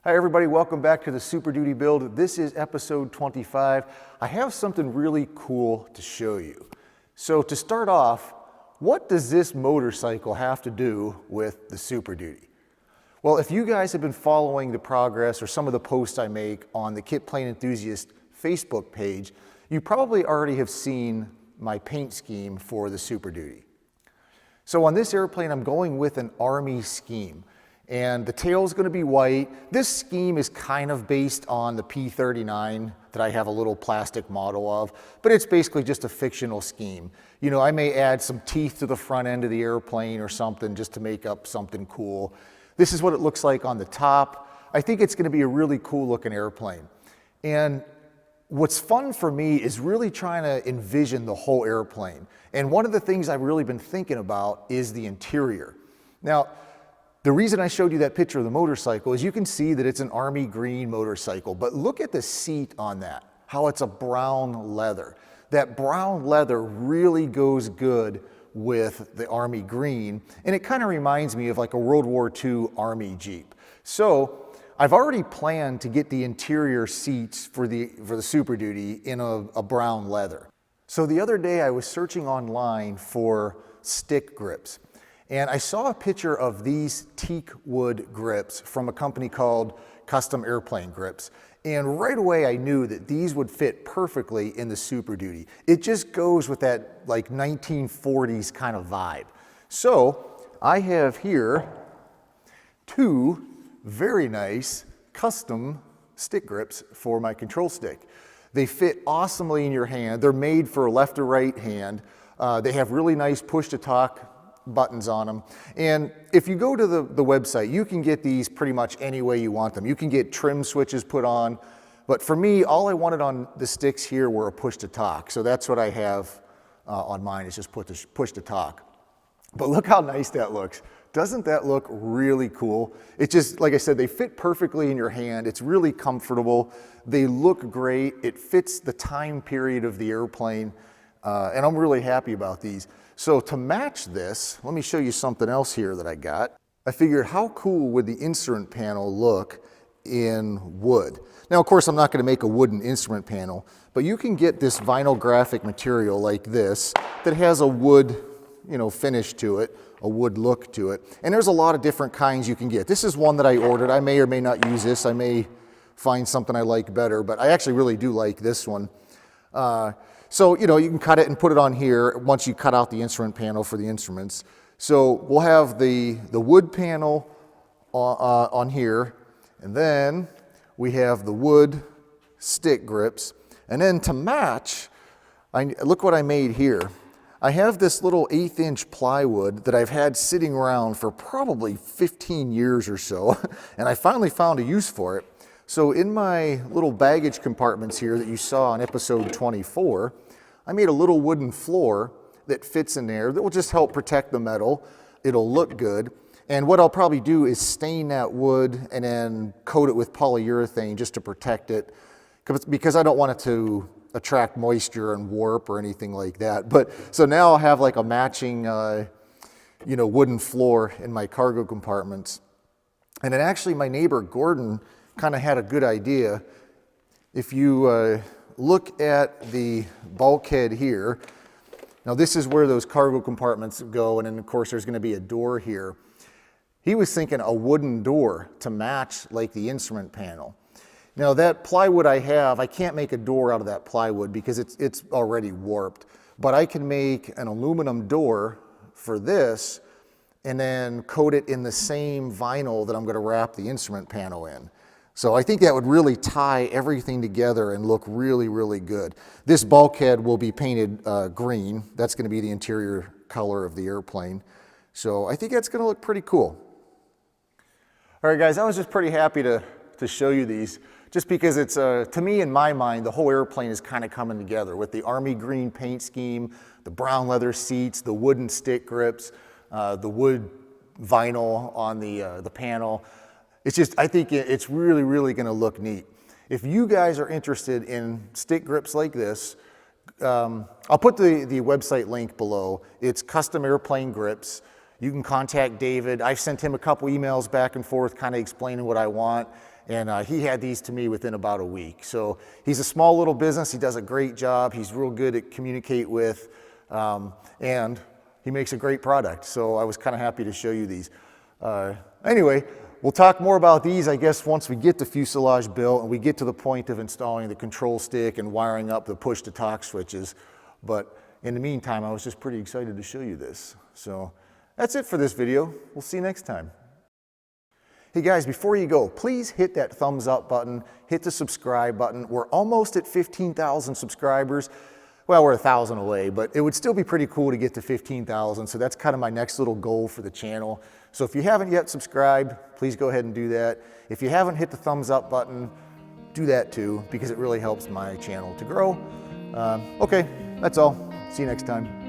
Hi everybody, welcome back to the Super Duty Build. This is episode 25. I have something really cool to show you. So to start off, what does this motorcycle have to do with the Super Duty? Well, if you guys have been following the progress or some of the posts I make on the Kit Plane Enthusiast Facebook page, you probably already have seen my paint scheme for the Super Duty. So on this airplane, I'm going with an Army scheme. And the tail is going to be white. This scheme is kind of based on the P39 that I have a little plastic model of, but it's basically just a fictional scheme. You know, I may add some teeth to the front end of the airplane or something just to make up something cool. This is what it looks like on the top. I think it's going to be a really cool looking airplane. And what's fun for me is really trying to envision the whole airplane. And one of the things I've really been thinking about is the interior. Now, the reason I showed you that picture of the motorcycle is you can see that it's an army green motorcycle, but look at the seat on that, how it's a brown leather. That brown leather really goes good with the army green, and it kind of reminds me of like a World War II Army Jeep. So I've already planned to get the interior seats for the Super Duty in a brown leather. So the other day I was searching online for stick grips. And I saw a picture of these teak wood grips from a company called Custom Airplane Grips. And right away I knew that these would fit perfectly in the Super Duty. It just goes with that like 1940s kind of vibe. So I have here two very nice custom stick grips for my control stick. They fit awesomely in your hand. They're made for left or right hand. They have really nice push to talk buttons on them. And if you go to the website, you can get these pretty much any way you want them. You can get trim switches put on, but for me, all I wanted on the sticks here were a push to talk. So that's what I have on mine, is just push to talk. But look how nice that looks. Doesn't that look really cool? It just, like I said, they fit perfectly in your hand. It's really comfortable. They look great. It fits the time period of the airplane. And I'm really happy about these. So to match this, let me show you something else here that I got. I figured, how cool would the instrument panel look in wood? Now, of course, I'm not going to make a wooden instrument panel, but you can get this vinyl graphic material like this that has a wood, finish to it, a wood look to it. And there's a lot of different kinds you can get. This is one that I ordered. I may or may not use this. I may find something I like better, but I actually really do like this one. So, you can cut it and put it on here once you cut out the instrument panel for the instruments. So we'll have the wood panel on here, and then we have the wood stick grips. And then to match, look what I made here. I have this little 1/8 inch plywood that I've had sitting around for probably 15 years or so, and I finally found a use for it. So in my little baggage compartments here that you saw on episode 24, I made a little wooden floor that fits in there that will just help protect the metal. It'll look good. And what I'll probably do is stain that wood and then coat it with polyurethane just to protect it, because I don't want it to attract moisture and warp or anything like that. But so now I'll have like a matching, wooden floor in my cargo compartments. And then actually my neighbor Gordon kind of had a good idea. If you look at the bulkhead here, now this is where those cargo compartments go, and then of course there's going to be a door here. He was thinking a wooden door to match like the instrument panel. Now that plywood I have, I can't make a door out of that plywood because it's already warped, but I can make an aluminum door for this and then coat it in the same vinyl that I'm going to wrap the instrument panel in. So I think that would really tie everything together and look really, really good. This bulkhead will be painted green. That's going to be the interior color of the airplane. So I think that's going to look pretty cool. All right, guys, I was just pretty happy to show you these, just because it's, to me, in my mind, the whole airplane is kind of coming together with the army green paint scheme, the brown leather seats, the wooden stick grips, the wood vinyl on the panel. It's just, I think it's really, really going to look neat. If you guys are interested in stick grips like this, I'll put the website link below. It's Custom Airplane Grips. You can contact David. I've sent him a couple emails back and forth kind of explaining what I want. And he had these to me within about a week. So he's a small little business. He does a great job. He's real good at communicate with, and he makes a great product. So I was kind of happy to show you these. Anyway, we'll talk more about these, I guess, once we get the fuselage built and we get to the point of installing the control stick and wiring up the push-to-talk switches. But in the meantime, I was just pretty excited to show you this. So that's it for this video. We'll see you next time. Hey guys, before you go, please hit that thumbs up button, hit the subscribe button. We're almost at 15,000 subscribers. Well, we're 1,000 away, but it would still be pretty cool to get to 15,000. So that's kind of my next little goal for the channel. So if you haven't yet subscribed, please go ahead and do that. If you haven't hit the thumbs up button, do that too, because it really helps my channel to grow. Okay, that's all. See you next time.